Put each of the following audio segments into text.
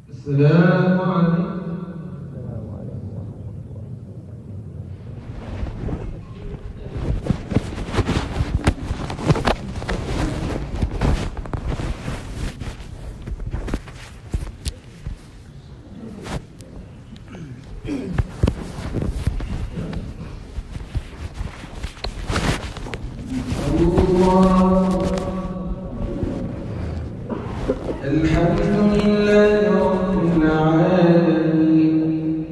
السلام عليكم. الحمد لله رب العالمين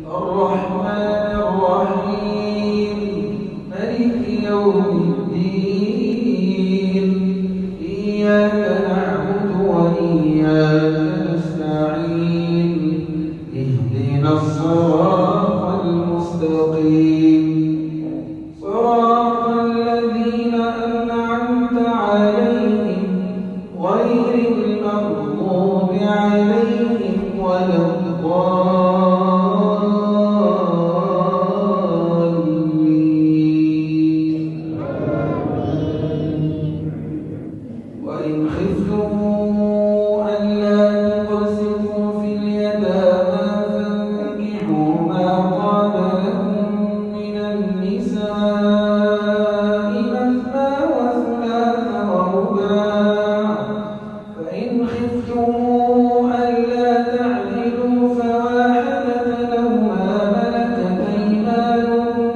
الرحمن الرحيم مالك يوم الدين إياك نعبد وإياك نستعين اهدنا الصراط المستقيم صراط الذين أنعمت عليهم غير المغضوب عليهم ولا الضالين وإن خفتم ألا تقسطوا في اليتامى فانكحوا ما طاب لكم من النساء مثنى وثلاث ورباع فإن خفتم ألا تعدلوا فواحدة أو ما ملكت أيمانكم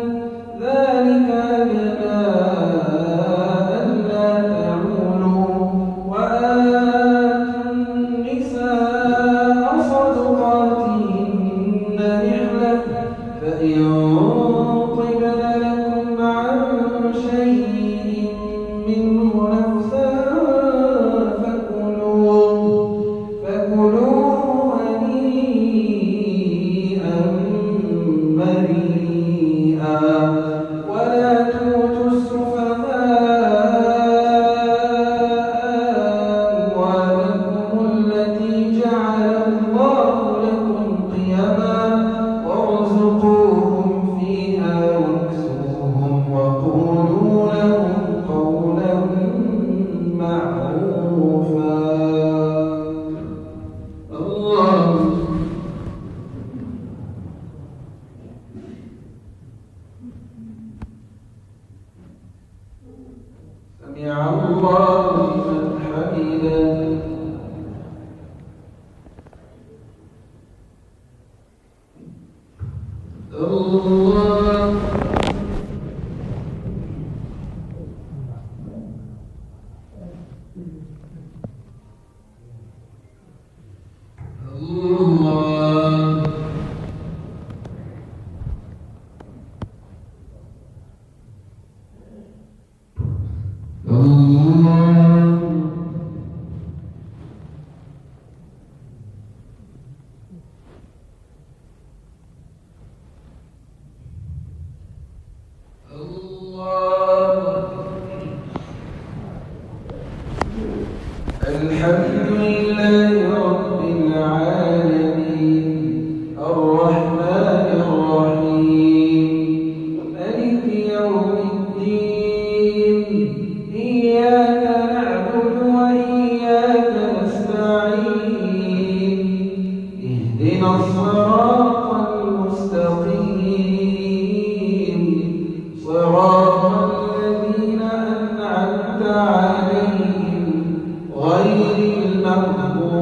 ذلك أدنى ألا تعولوا وآتوا النساء صدقاتهن نحلة فإن طبن لكم عن شيء منه نفسا فكلوه هنيئا مريئا ولا تؤتوا السفهاء أموالكم التي جعل الله لكم قيما وارزقوهم فيها واكسوهم وقولوا لهم قولا معروفا. الله سمع الله لمن حمده. الله الحمد لله رب العالمين الرحمن الرحيم مالك يوم الدين إياك نعبد وإياك نستعين اهدنا الصراط المستقيم صراط الذين أنعمت عليهم غير المغضوب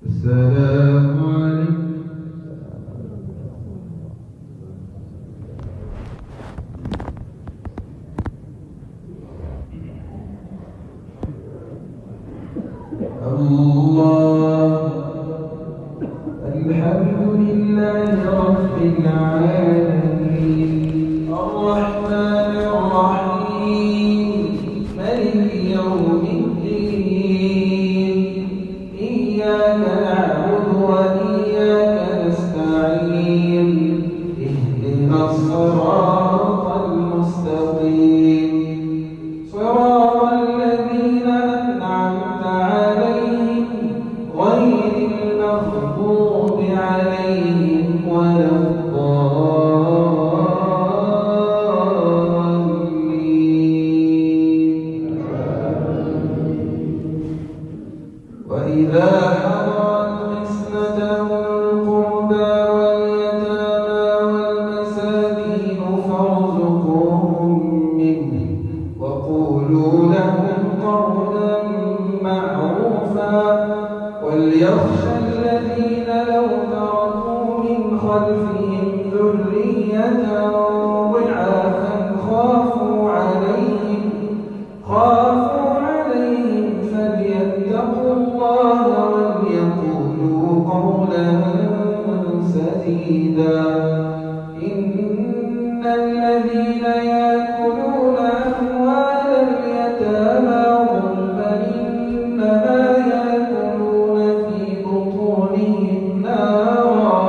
السلام عليكم. الحمد لله رب العالمين الرحمن الرحيم مالك يوم الدين إياك نعبد وإياك نستعين اهدنا الصراط المستقيم صراط الذين أنعمت عليهم غير المغضوب عليهم ولا الضالين. وإذا حضرت قسمة القربى واليتامى والمساكين فارزقوهم منه وقولوا لهم قولا معروفا وليخشى الذين لو تركوا من خلفهم ذرية ضعافا خافوا عليهم فليتقوا الله وليقولوا قولا سديدا. إن الذين يأكلون أموال اليتامى ظلما إنما يأكلون في بطونهم نارا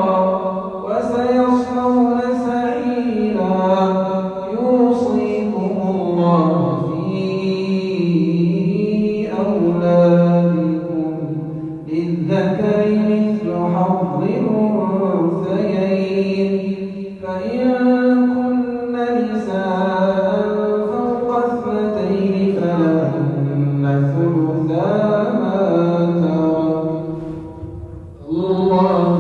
وسيصلون سعيرا. يوصيكم الله في أولادكم للذكر مثل حظ الأنثيين فإن كن نساء فوق اثنتين فلهن ثلثا ما ترك. الله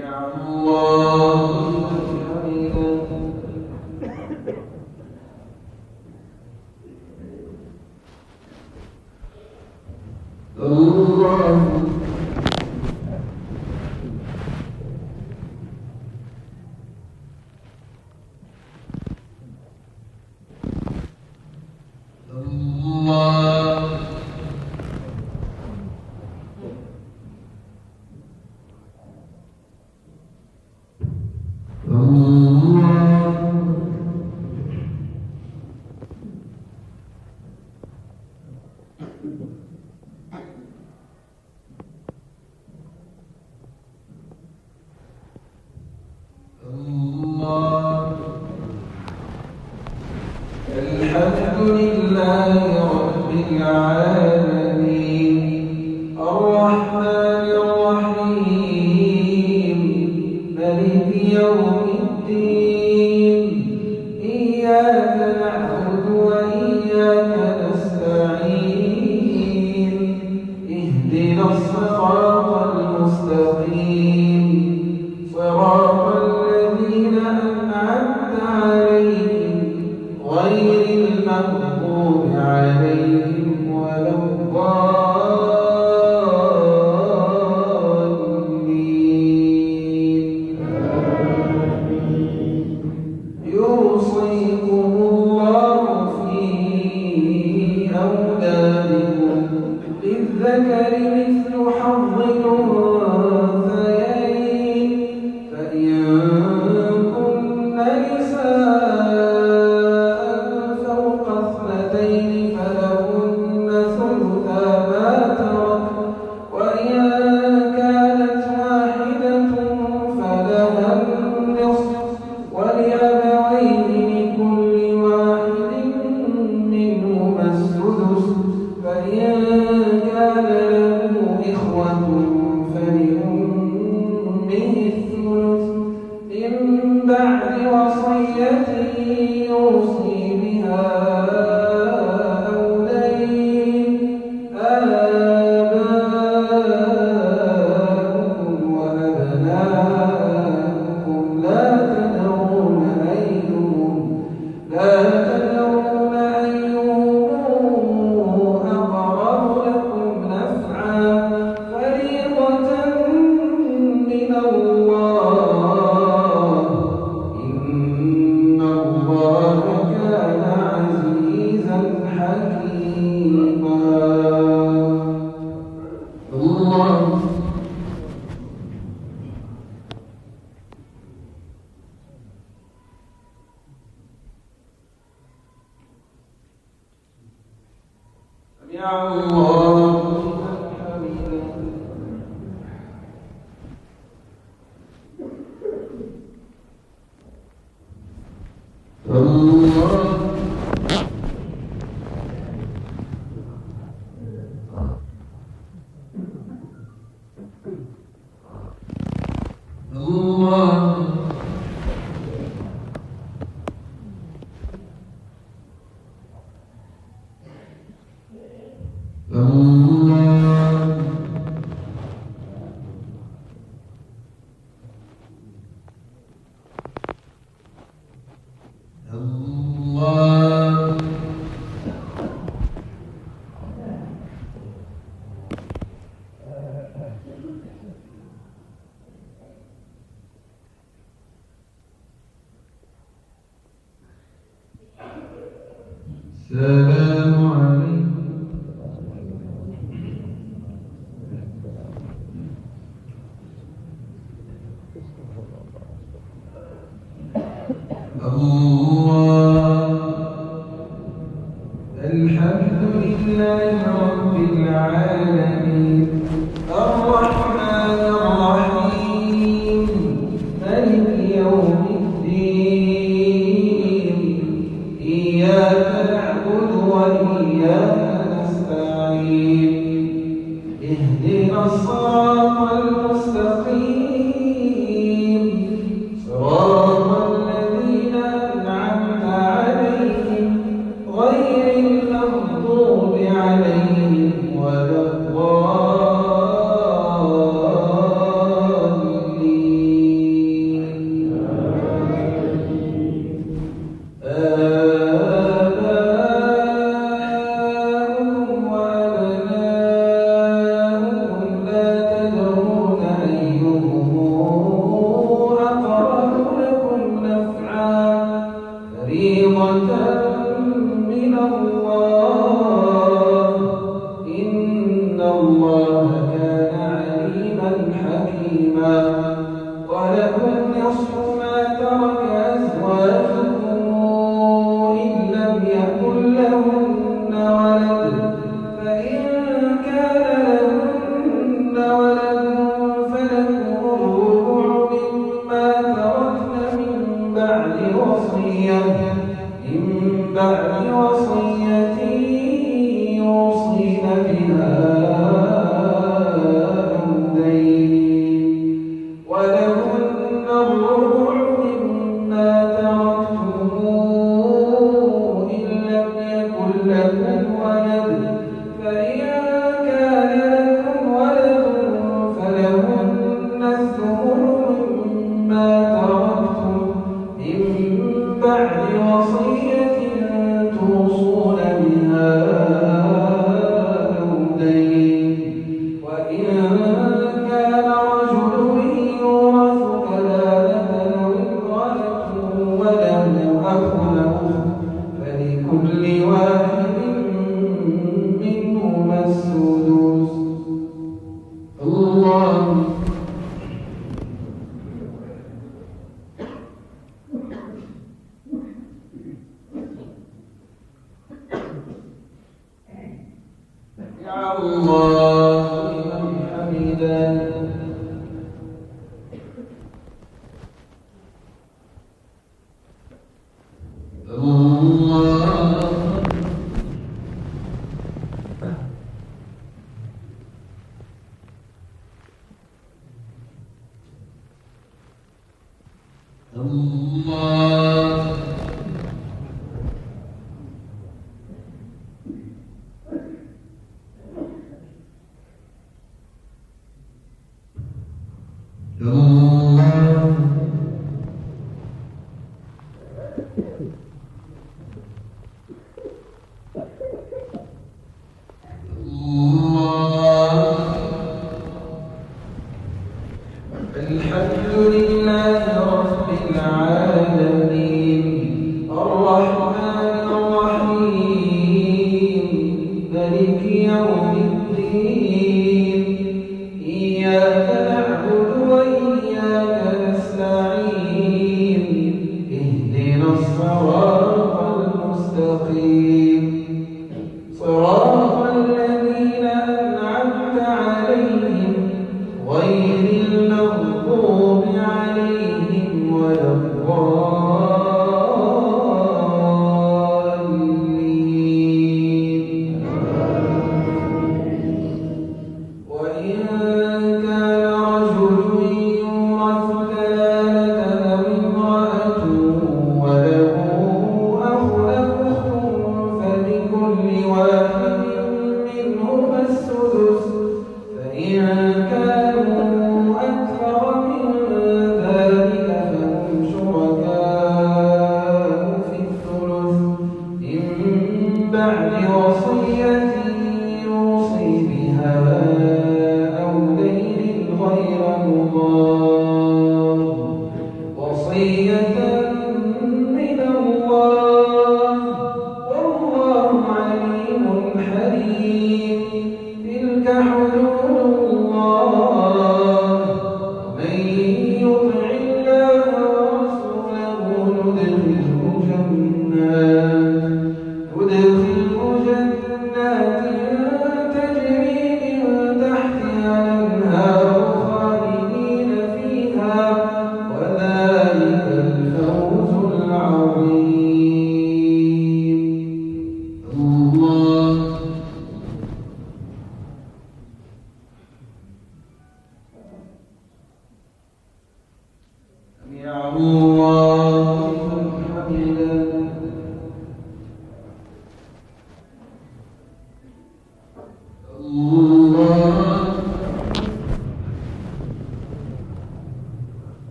يا الله للذكر مثل حظ الأنثيين فإن كن نساء فوق اثنتين فلهن ثلثا ما ترك وإن كانت واحدة فلها النصف ولأبويه لكل واحد منهما السدس فإن كان له إخوة فلأمه الثلث من بعد وصية يوصي بها أو دين آباؤكم وأبناؤكم لا تدرون أيهم أقرب لكم نفعا فريضة من الله إن الله كان عزيزا حكيما الله سمع الله لمن حمده الله السلام عليكم الحمد لله رب العالمين الرحمن الرحيم مالك يوم الدين إياك نعبد وإياك نستعين اهدنا الصراط المستقيم صراط الذين أنعمت عليهم غير المغضوب عليهم ولا الضالين آباؤكم وأبناؤكم لا تدرون أيهم أقرب لكم نفعا فريضة من الله إن الله كان عليما حكيما ولكم نصف ما ترك أزواجكم إن لم يكن لهن ولد فإن كان لهن ولد فلكم الربع مما تركن من بعد وصية يوصين بها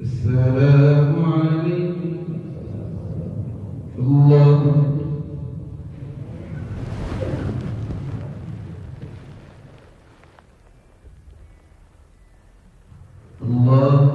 السلام عليكم الله الله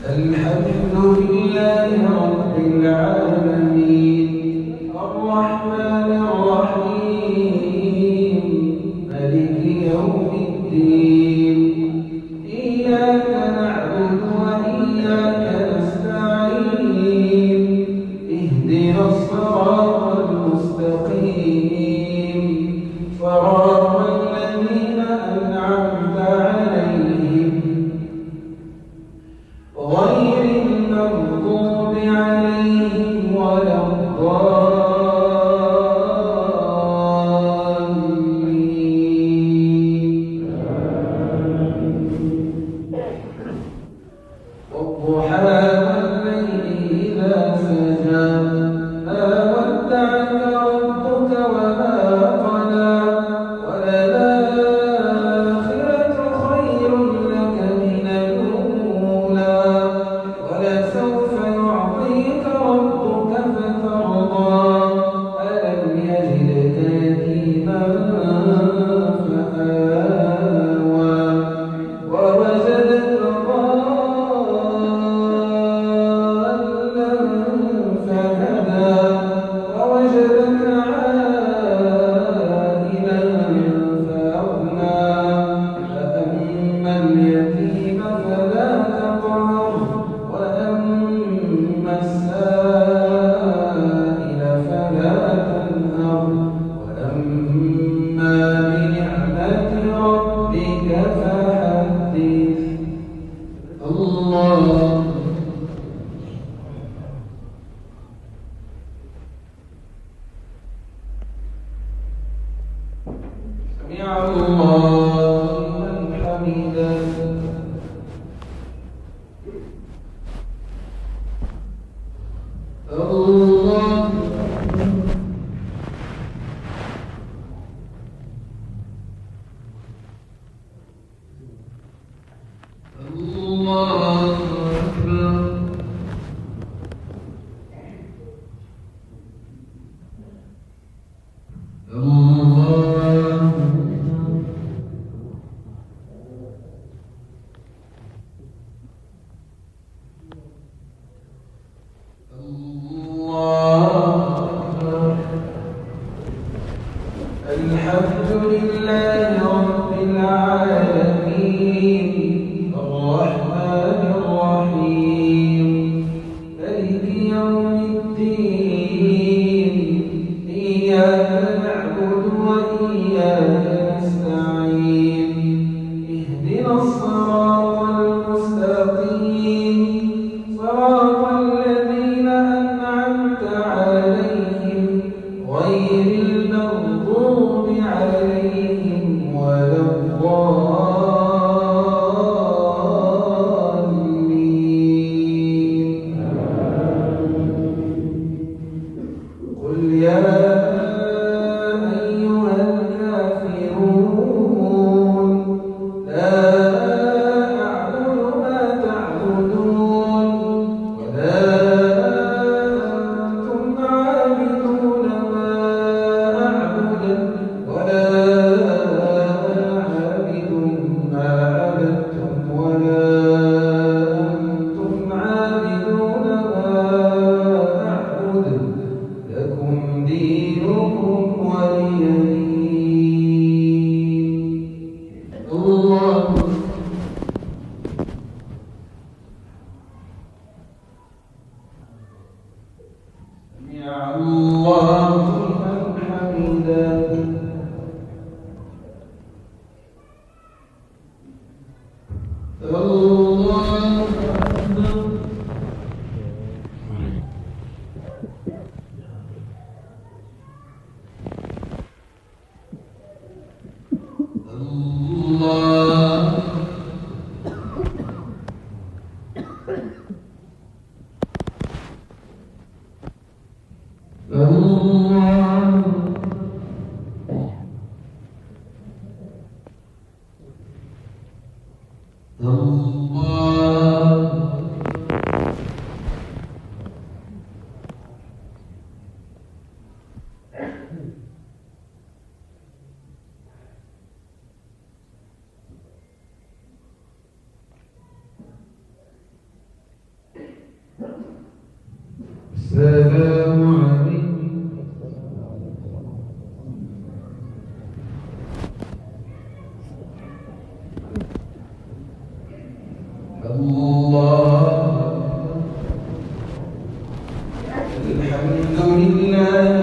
الحمد لله رب العالمين اهدنا الصراط المستقيم صراط الذين أنعمت عليهم غير المغضوب عليهم ولا الضالين. والضحى والليل إذا سجى ما ودعك ربك وما قلى وللآخرة خير لك من الأولى ولسوف يعطيك ربك فترضى ألم يجدك يتيما فآوى ووجدك ضالا فهدى ووجدك عائلا فأغنى فأما اليتيم فلا تقهر وأما السائل فلا تنهر وأما بنعمة ربك فحدث. الله سمع الله لمن حمده. الله الله أكبر. الله الحمد لله رب العالمين الرحمن الرحيم مالك يوم الدين إياك نعبد وإياك نستعين اهدنا الصراط المستقيم صراط الذين أنعمت عليهم غير المغضوب عليهم ولا الضالين. قل يا أيها الكافرون لا أعبد ما تعبدون ولا أنتم عابدون ما أعبد ولا أنا عابد ما عبدتم ولا أنتم عابدون ما أعبد لكم دينكم ولي دين. الله سمع الله لمن حمده. الله أكبر. الله السلام عليكم. الله الحمد الله